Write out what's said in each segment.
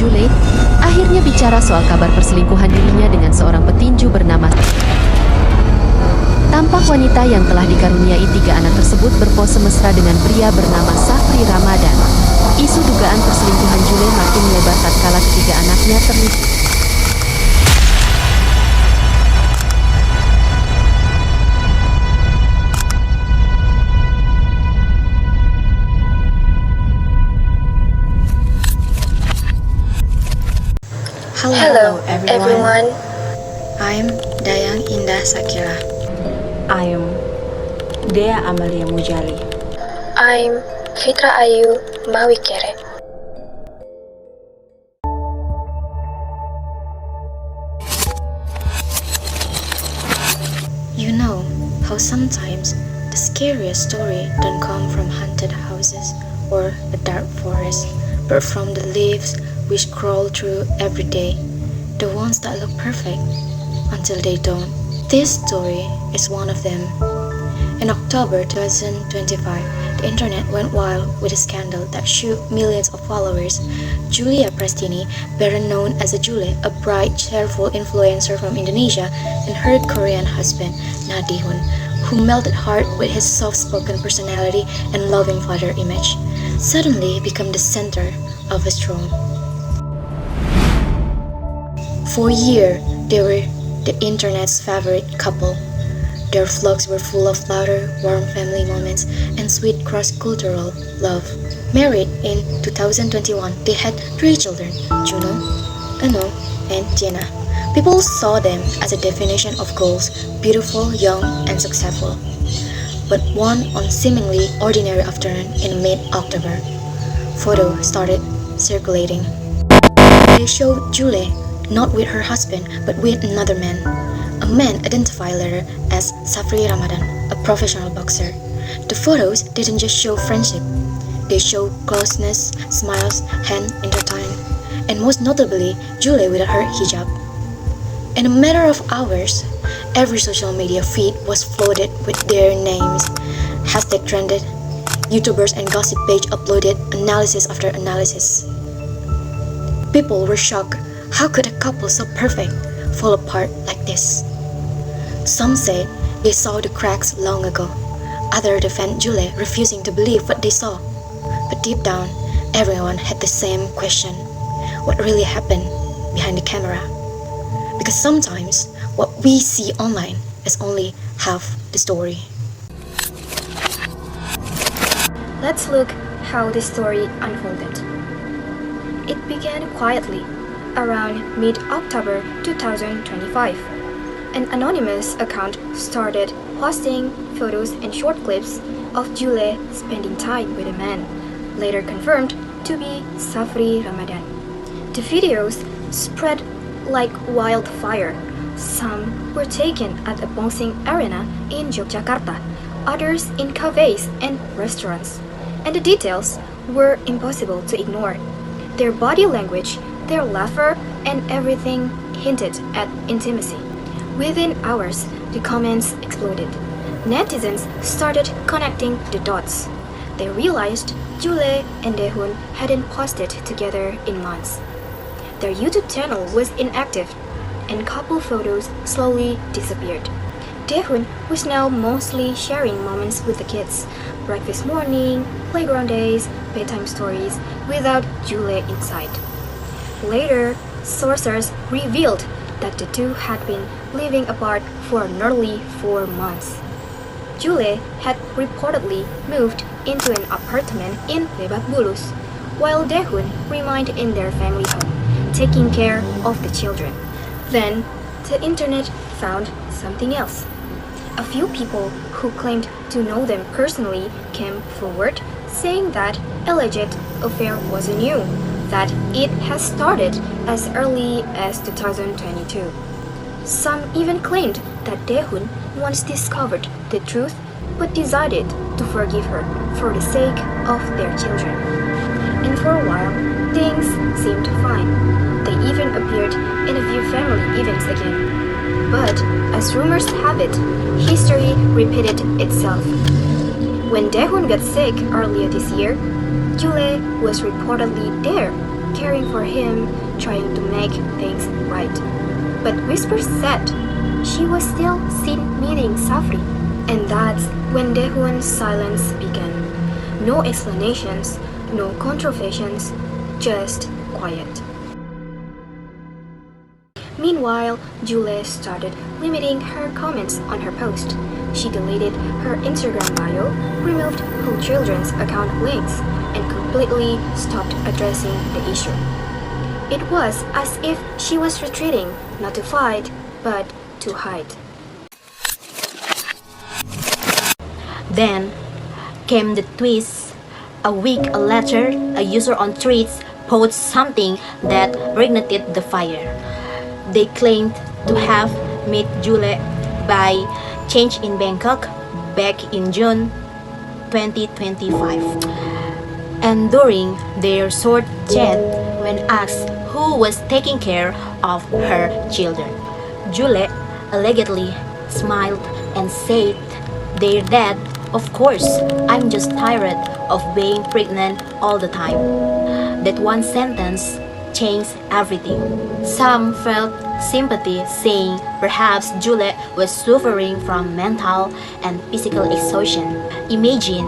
Jule akhirnya bicara soal kabar perselingkuhan dirinya dengan seorang petinju bernama. Tampak wanita yang telah dikaruniai 3 anak tersebut berpose mesra dengan pria bernama Fitrah Ramadan. Isu dugaan perselingkuhan Jule makin melebar tatkala ketiga anaknya terlibat. Hello everyone. I'm Dayang, Indah, Sakilla. I'm Dea Amalia Mujali. I'm Fitrah Ayu Mawikere. You know how sometimes the scariest story don't come from haunted houses or a dark forest, but from the lives we scroll through every day, the ones that look perfect until they don't. This story is one of them. In October 2025, the internet went wild with a scandal that shook millions of followers. Julia Prestini, better known as Jule, a bright, cheerful influencer from Indonesia, and her Korean husband, Daehoon, who melted heart with his soft-spoken personality and loving father image, suddenly became the center of a storm. For years, they were the internet's favorite couple. Their vlogs were full of laughter, warm family moments, and sweet cross-cultural love. Married in 2021, they had 3 children, Juno, Ano, and Jenna. People saw them as a definition of goals, beautiful, young, and successful. But one seemingly ordinary afternoon in mid-October, photos started circulating. They showed Jule not with her husband, but with another man. A man identified later as Fitrah Ramadan, a professional boxer. The photos didn't just show friendship. They showed closeness, smiles, hands intertwined, and most notably, Jule without her hijab. In a matter of hours, every social media feed was flooded with their names. Hashtag trended. YouTubers and gossip page uploaded analysis after analysis. People were shocked. How could a couple so perfect fall apart like this? Some said they saw the cracks long ago. Others defended Jule, refusing to believe what they saw. But deep down, everyone had the same question. What really happened behind the camera? Because sometimes what we see online is only half the story. Let's look how the story unfolded. It began quietly around mid-October 2025. An anonymous account started posting photos and short clips of Jule spending time with a man, later confirmed to be Fitrah Ramadan. The videos spread like wildfire. Some were taken at a boxing arena in Yogyakarta, others in cafes and restaurants, and the details were impossible to ignore. Their body language, their laughter, and everything hinted at intimacy. Within hours, the comments exploded. Netizens started connecting the dots. They realized Jule and Daehoon hadn't posted together in months. Their YouTube channel was inactive, and couple photos slowly disappeared. Daehoon was now mostly sharing moments with the kids, breakfast morning, playground days, bedtime stories, without Jule inside. Later, sources revealed that the two had been living apart for nearly 4 months. Jule had reportedly moved into an apartment in Lebak Bulus, while Daehoon remained in their family home, taking care of the children. Then, the internet found something else. A few people who claimed to know them personally came forward, saying that alleged affair wasn't new, that it has started as early as 2022. Some even claimed that Daehoon once discovered the truth but decided to forgive her for the sake of their children. And for a while, things seemed fine. They even appeared in a few family events again. But as rumors have it, history repeated itself. When Daehoon got sick earlier this year, Jule was reportedly there caring for him, trying to make things right. But whispers said she was still seen meeting Safri, and that's when Daehoon's silence began. No explanations, no contraventions, just quiet. Meanwhile, Jule started limiting her comments on her post. She deleted her Instagram bio, removed her children's account links, and completely stopped addressing the issue. It was as if she was retreating, not to fight, but to hide. Then came the twist. A week later, a user on Threads posted something that reignited the fire. They claimed to have met Jule by chance in Bangkok back in June 2025. And during their short chat, when asked who was taking care of her children, Jule allegedly smiled and said, "Their dad, of course, I'm just tired of being pregnant all the time." That one sentence changed everything. Some felt sympathy, saying perhaps Jule was suffering from mental and physical exhaustion. Imagine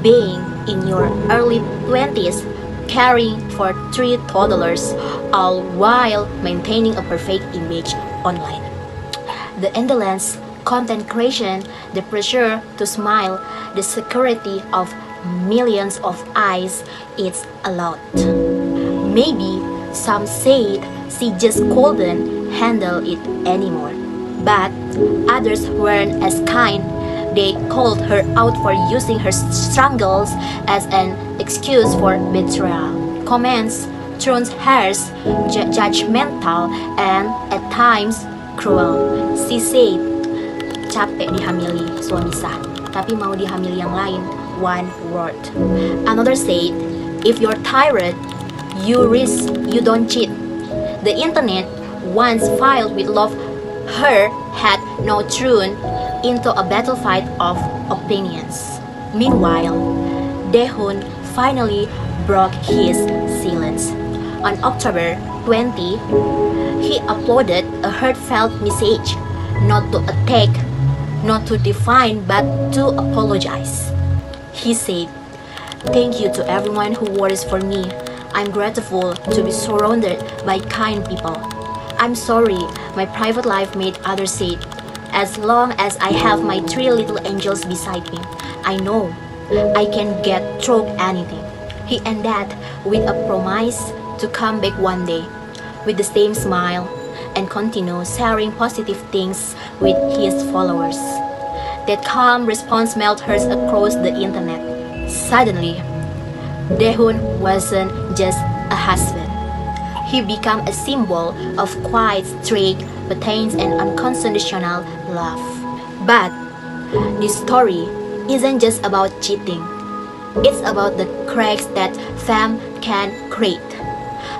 being in your early 20s, caring for 3 toddlers, all while maintaining a perfect image online. The endless content creation, the pressure to smile, the security of millions of eyes, it's a lot. Maybe some said she just couldn't handle it anymore, but others weren't as kind. They called her out for using her struggles as an excuse for betrayal. Comments thrown harsh, judgmental, and at times cruel. She said, "Capek dihamili suami sah, tapi mau dihamili yang lain, one word." Another said, "If you're tired, you risk you don't cheat." The internet, once filled with love, her had now thrown into a battlefield of opinions. Meanwhile, Daehoon finally broke his silence. On October 20, he uploaded a heartfelt message, not to attack, not to define, but to apologize. He said, "Thank you to everyone who worries for me. I'm grateful to be surrounded by kind people. I'm sorry my private life made others sad. As long as I have my 3 little angels beside me, I know I can get through anything." He ended with a promise to come back one day with the same smile and continue sharing positive things with his followers. That calm response melted across the internet. Suddenly, Daehoon wasn't just a husband. He became a symbol of quiet, strict, patient, and unconditional love. But this story isn't just about cheating. It's about the cracks that fame can create,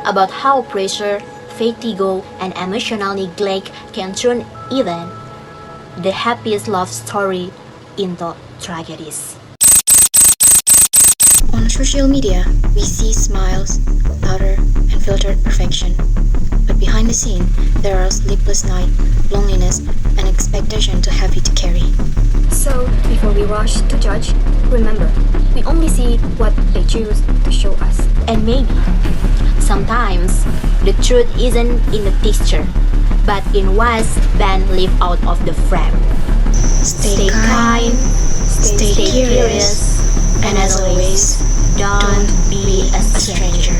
about how pressure, fatigue, and emotional neglect can turn even the happiest love story into tragedies. On social media, we see smiles, laughter, and filtered perfection. But behind the scene, there are sleepless nights, loneliness, and expectation too heavy to carry. So, before we rush to judge, remember, we only see what they choose to show us. And maybe, sometimes, the truth isn't in the picture, but in what's been left out of the frame. Stay kind, stay curious, and as always, don't be a stranger.